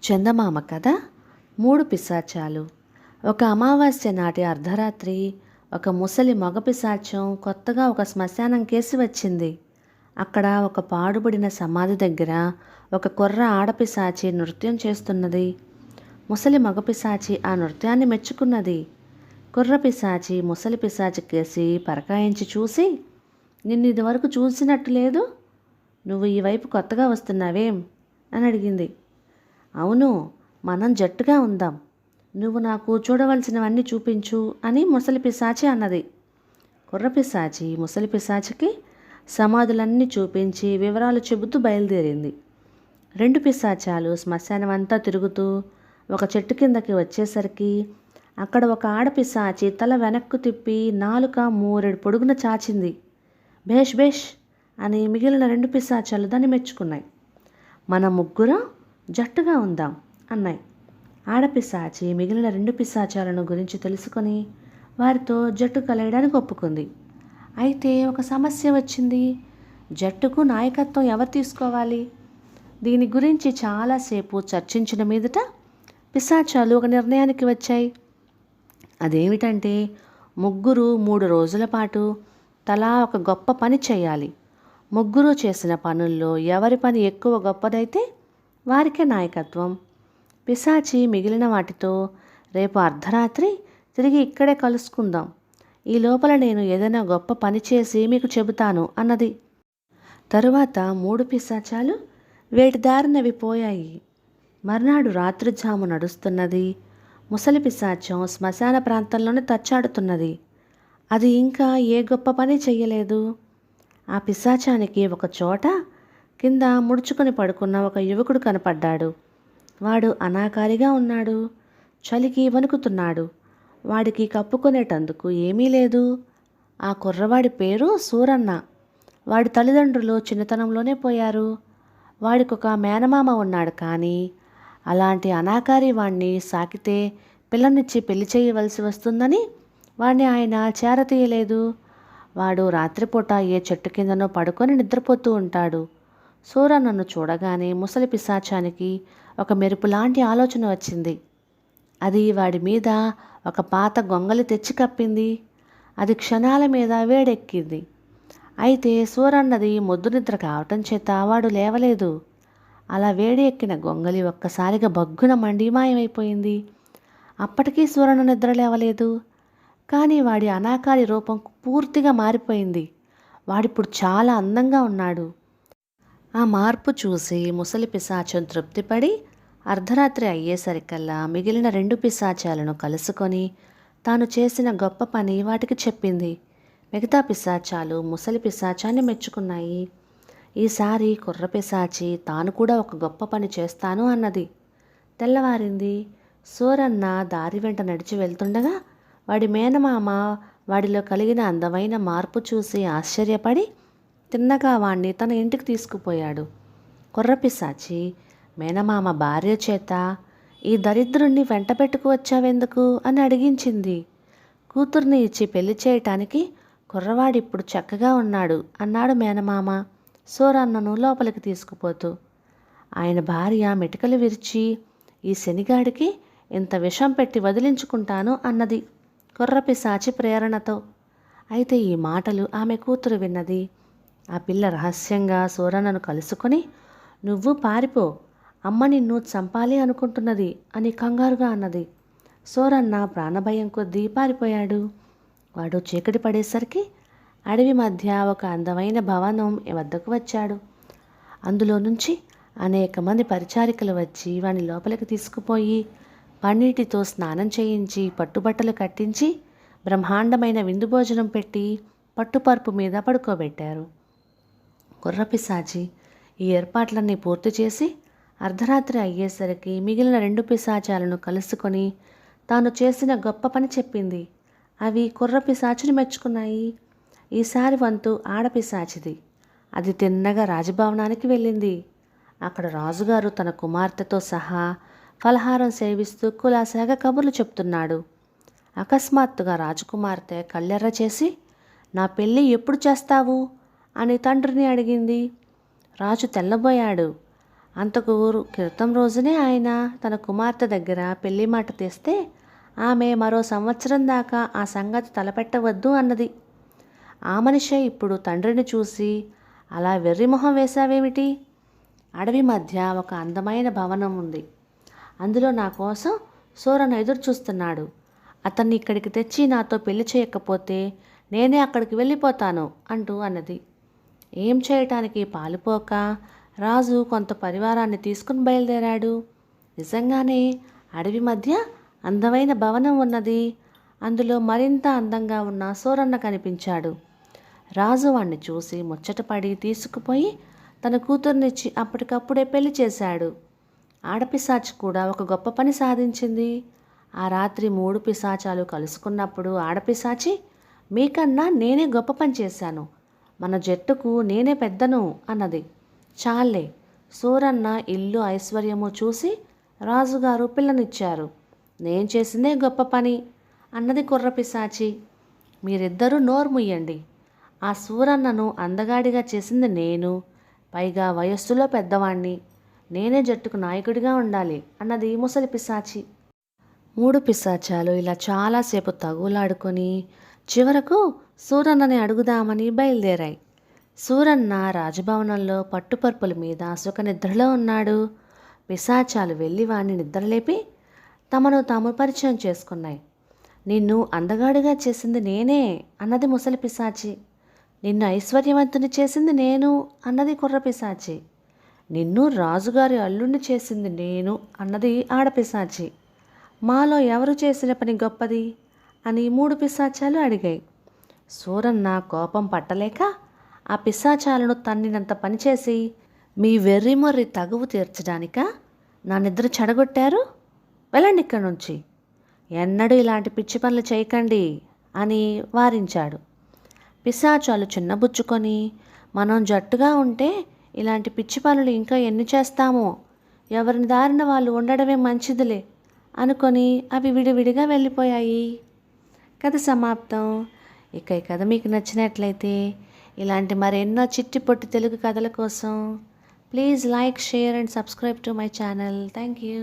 చందమామ కథ. 3 పిశాచాలు. ఒక అమావాస్య నాటి అర్ధరాత్రి ఒక ముసలి మగ పిశాచం కొత్తగా ఒక శ్మశానం కేసి వచ్చింది. అక్కడ ఒక పాడుబడిన సమాధి దగ్గర ఒక కుర్ర ఆడపిశాచి నృత్యం చేస్తున్నది. ముసలి మగ పిశాచి ఆ నృత్యాన్ని మెచ్చుకున్నది. కుర్ర పిశాచి ముసలి పిశాచి కేసి పరకాయించి చూసి, నిన్ను ఇదివరకు చూసినట్టు లేదు, నువ్వు ఈ వైపు కొత్తగా వస్తున్నావేం అని అడిగింది. అవును, మనం జట్టుగా ఉందాం, నువ్వు నాకు చూడవలసినవన్నీ చూపించు అని ముసలి పిశాచి అన్నది. కుర్ర పిశాచి ముసలి పిశాచికి సమాధులన్నీ చూపించి వివరాలు చెబుతూ బయలుదేరింది. 2 పిశాచాలు శ్మశానం అంతా తిరుగుతూ ఒక చెట్టు కిందకి వచ్చేసరికి అక్కడ ఒక ఆడపిశాచి తల వెనక్కు తిప్పి నాలుక 3 పొడుగున చాచింది. భేష్ భేష్ అని మిగిలిన 2 పిశాచాలు దాన్ని మెచ్చుకున్నాయి. మన ముగ్గురం జట్టుగా ఉందాం అన్నాయి. ఆడపిశాచి మిగిలిన 2 పిశాచాలను గురించి తెలుసుకొని వారితో జట్టు కలయడానికి ఒప్పుకుంది. అయితే ఒక సమస్య వచ్చింది. జట్టుకు నాయకత్వం ఎవరు తీసుకోవాలి? దీని గురించి చాలాసేపు చర్చించిన మీదట పిశాచాలు ఒక నిర్ణయానికి వచ్చాయి. అదేమిటంటే, ముగ్గురు 3 రోజుల పాటు తలా ఒక గొప్ప పని చేయాలి. ముగ్గురు చేసిన పనుల్లో ఎవరి పని ఎక్కువ గొప్పదైతే వారికే నాయకత్వం. పిశాచి మిగిలిన వాటితో, రేపు అర్ధరాత్రి తిరిగి ఇక్కడే కలుసుకుందాం, ఈ లోపల నేను ఏదైనా గొప్ప పని చేసి మీకు చెబుతాను అన్నది. తరువాత 3 పిశాచాలు వేటి దారినవి పోయాయి. మర్నాడు రాత్రిజాము నడుస్తున్నది. ముసలి పిశాచం శ్మశాన ప్రాంతంలోనే తచ్చాడుతున్నది. అది ఇంకా ఏ గొప్ప పని చెయ్యలేదు. ఆ పిశాచానికి ఒక చోట కింద ముడుచుకొని పడుకున్న ఒక యువకుడు కనపడ్డాడు. వాడు అనాకారిగా ఉన్నాడు. చలికి వణుకుతున్నాడు. వాడికి కప్పుకొనేటందుకు ఏమీ లేదు. ఆ కుర్రవాడి పేరు సూరన్న. వాడి తల్లిదండ్రులు చిన్నతనంలోనే పోయారు. వాడికొక మేనమామ ఉన్నాడు. కానీ అలాంటి అనాకారి వాణ్ణి సాకితే పిల్లనిచ్చి పెళ్లి చేయవలసి వస్తుందని వాణ్ణి ఆయన చేరతీయలేదు. వాడు రాత్రిపూట ఏ చెట్టు కిందనో పడుకొని నిద్రపోతూ ఉంటాడు. సూరన్నను చూడగానే ముసలి పిశాచానికి ఒక మెరుపులాంటి ఆలోచన వచ్చింది. అది వాడి మీద ఒక పాత గొంగలి తెచ్చి కప్పింది. అది క్షణాల మీద వేడెక్కింది. అయితే సూరన్నది మొద్దు నిద్ర కావటం చేత వాడు లేవలేదు. అలా వేడి ఎక్కిన గొంగలి ఒక్కసారిగా బగ్గున మండి మాయమైపోయింది. అప్పటికీ సూరన్న నిద్ర లేవలేదు. కానీ వాడి అనాకారి రూపం పూర్తిగా మారిపోయింది. వాడిప్పుడు చాలా అందంగా ఉన్నాడు. ఆ మార్పు చూసి ముసలి పిశాచం తృప్తిపడి అర్ధరాత్రి అయ్యేసరికల్లా మిగిలిన 2 పిశాచాలను కలుసుకొని తాను చేసిన గొప్ప పని వాటికి చెప్పింది. మిగతా పిశాచాలు ముసలి పిశాచాన్ని మెచ్చుకున్నాయి. ఈసారి కుర్ర పిశాచి తాను కూడా ఒక గొప్ప పని చేస్తాను అన్నది. తెల్లవారింది. సూరన్న దారి వెంట నడిచి వెళ్తుండగా వాడి మేనమామ వాడిలో కలిగిన అందమైన మార్పు చూసి ఆశ్చర్యపడి తిన్నగా వాణ్ణి తన ఇంటికి తీసుకుపోయాడు. కుర్ర పిశాచి మేనమామ భార్య చేత, ఈ దరిద్రుణ్ణి వెంట పెట్టుకు వచ్చావెందుకు అని అడిగించింది. కూతుర్ని ఇచ్చి పెళ్లి చేయటానికి కుర్రవాడిప్పుడు చక్కగా ఉన్నాడు అన్నాడు మేనమామ సూరన్నను లోపలికి తీసుకుపోతూ. ఆయన భార్య మెటికలు విరిచి, ఈ శనిగాడికి ఇంత విషం పెట్టి వదిలించుకుంటాను అన్నది కుర్ర పిశాచి ప్రేరణతో. అయితే ఈ మాటలు ఆమె కూతురు విన్నది. ఆ పిల్ల రహస్యంగా సూరన్నను కలుసుకొని, నువ్వు పారిపో, అమ్మ నిన్ను చంపాలి అనుకుంటున్నది అని కంగారుగా అన్నది. సూరన్న ప్రాణభయం కొద్దీ పారిపోయాడు. వాడు చీకటి పడేసరికి అడవి మధ్య ఒక అందమైన భవనం వద్దకు వచ్చాడు. అందులో నుంచి అనేక మంది పరిచారికలు వచ్చి వాని లోపలికి తీసుకుపోయి పన్నీటితో స్నానం చేయించి పట్టుబట్టలు కట్టించి బ్రహ్మాండమైన విందు భోజనం పెట్టి పట్టుపరుపు మీద పడుకోబెట్టారు. కుర్ర పిశాచి ఈ ఏర్పాట్లన్నీ పూర్తి చేసి అర్ధరాత్రి అయ్యేసరికి మిగిలిన 2 పిశాచాలను కలుసుకొని తాను చేసిన గొప్ప పని చెప్పింది. అవి కుర్ర పిశాచిని మెచ్చుకున్నాయి. ఈసారి వంతు ఆడపిశాచిది. అది తిన్నగా రాజభవనానికి వెళ్ళింది. అక్కడ రాజుగారు తన కుమార్తెతో సహా ఫలహారం సేవిస్తూ కులాసాగా కబుర్లు చెప్తున్నాడు. అకస్మాత్తుగా రాజకుమార్తె కళ్ళెర్ర చేసి, నా పెళ్ళి ఎప్పుడు చేస్తావు అని తండ్రిని అడిగింది. రాజు తెల్లబోయాడు. అంతకు క్రితం రోజునే ఆయన తన కుమార్తె దగ్గర పెళ్లి మాట తెస్తే ఆమె మరో సంవత్సరం దాకా ఆ సంగతి తలపెట్టవద్దు అన్నది. ఆ మనిషే ఇప్పుడు తండ్రిని చూసి అలా వెర్రిమొహం వేశావేమిటి? అడవి మధ్య ఒక అందమైన భవనం ఉంది. అందులో నా కోసం సూరన్ ఎదురు చూస్తున్నాడు. అతన్ని ఇక్కడికి తెచ్చి నాతో పెళ్లి చేయకపోతే నేనే అక్కడికి వెళ్ళిపోతాను అంటూ అన్నది. ఏం చేయటానికి పాలుపోక రాజు కొంత పరివారాన్ని తీసుకుని బయలుదేరాడు. నిజంగానే అడవి మధ్య అందమైన భవనం ఉన్నది. అందులో మరింత అందంగా ఉన్న సూరన్న కనిపించాడు. రాజు వాణ్ణి చూసి ముచ్చటపడి తీసుకుపోయి తన కూతుర్నిచ్చి అప్పటికప్పుడే పెళ్లి చేశాడు. ఆడపిశాచి కూడా ఒక గొప్ప పని సాధించింది. ఆ రాత్రి 3 పిశాచాలు కలుసుకున్నప్పుడు ఆడపిశాచి, మీకన్నా నేనే గొప్ప పని చేశాను, మన జట్టుకు నేనే పెద్దను అన్నది. చాలే, సూరన్న ఇల్లు ఐశ్వర్యము చూసి రాజుగారు పిల్లనిచ్చారు. నేను చేసిందే గొప్ప పని అన్నది కుర్రపిశాచి. మీరిద్దరూ నోరు ముయ్యండి. ఆ సూరన్నను అందగాడిగా చేసింది నేను, పైగా వయస్సులో పెద్దవాణ్ణి. నేనే జట్టుకు నాయకుడిగా ఉండాలి అన్నది ముసలి పిశాచి. 3 పిశాచాలు ఇలా చాలాసేపు తగులాడుకొని చివరకు సూరన్నని అడుగుదామని బయలుదేరాయి. సూరన్న రాజభవనంలో పట్టుపరుపుల మీద సుఖనిద్రలో ఉన్నాడు. పిశాచాలు వెళ్ళి వాణ్ణి నిద్రలేపి తమను తాము పరిచయం చేసుకున్నాయి. నిన్ను అందగాడిగా చేసింది నేనే అన్నది ముసలి పిశాచి. నిన్ను ఐశ్వర్యవంతుని చేసింది నేను అన్నది కుర్రపిశాచి. నిన్ను రాజుగారి అల్లుణ్ణి చేసింది నేను అన్నది ఆడపిశాచి. మాలో ఎవరు చేసిన పని గొప్పది అని 3 పిశాచాలు అడిగాయి. సూరన్న కోపం పట్టలేక ఆ పిశాచాలను తన్నినంత పనిచేసి, మీ వెర్రిమొర్రి తగువు తీర్చడానిక నా నిద్ర చెడగొట్టారు, వెళ్ళండి ఇక్కడి నుంచి, ఎన్నడూ ఇలాంటి పిచ్చి పనులు చేయకండి అని వారించాడు. పిశాచాలు చిన్నబుచ్చుకొని, మనం జట్టుగా ఉంటే ఇలాంటి పిచ్చి పనులు ఇంకా ఎన్ని చేస్తామో, ఎవరిని దారిన వాళ్ళు ఉండడమే మంచిదిలే అనుకొని అవి విడివిడిగా వెళ్ళిపోయాయి. కథ సమాప్తం. ఇక ఈ కథ మీకు నచ్చినట్లయితే ఇలాంటి మరెన్నో చిట్టి పొట్టి తెలుగు కథల కోసం please like, share and subscribe to my channel. Thank you.